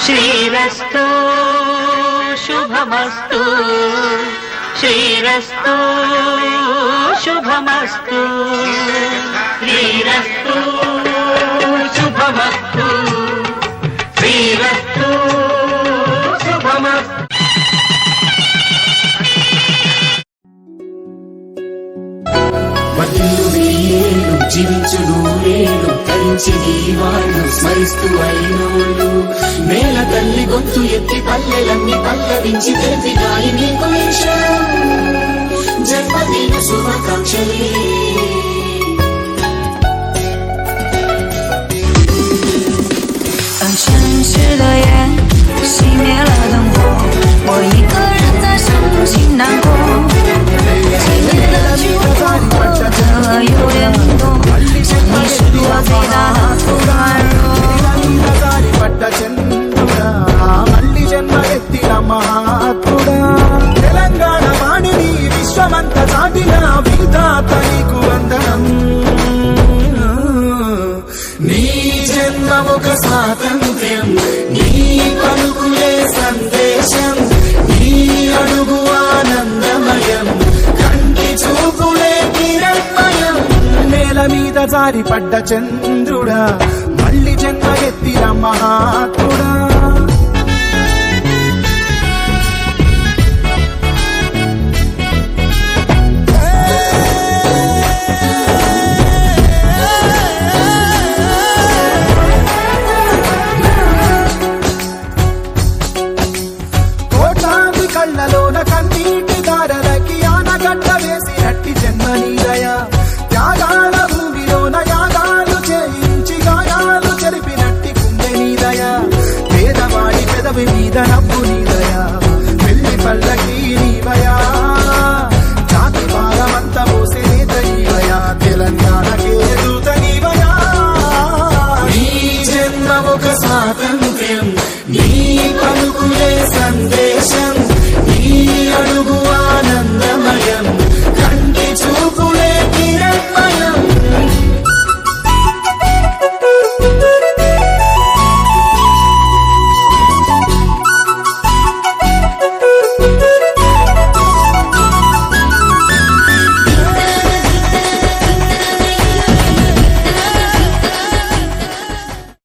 శ్రీరస్తు శుభమస్తు శ్రీరస్తు శుభమస్తు శ్రీరస్తు శుభమస్తు శ్రీరస్తు శుభమస్తు. జీవించు నూరేళ్ళు తరించి వాళ్ళు స్మరిస్తూ అయినోళ్ళు నేల తల్లి గొంతు ఎత్తి పల్లెలన్నీ పల్లవించి తెలిపి గాలి నీకు జన్మదిన శుభాకాంక్షలే.当城市的夜熄灭了灯火，我一个人在伤心难过。记忆的剧过后，这有点多，是你是我最大的软弱。మళ్ళీ జన్మ ఎత్తిన మహాత్ముడా తెలంగాణ వాణిని విశ్వమంత చాటిన విధాత నీకు వందనం. నీ జన్మముఖ స్వాతంత్ర్యం నీ పలుకులే సందేశం నీ అడుగు ఆనందమయం కంటి చూపులే కిరణ్మయం. నేల మీద జారి పడ్డ చంద్రుడా మళ్ళీ జన్మ ఎత్తిన మహాత్ముడా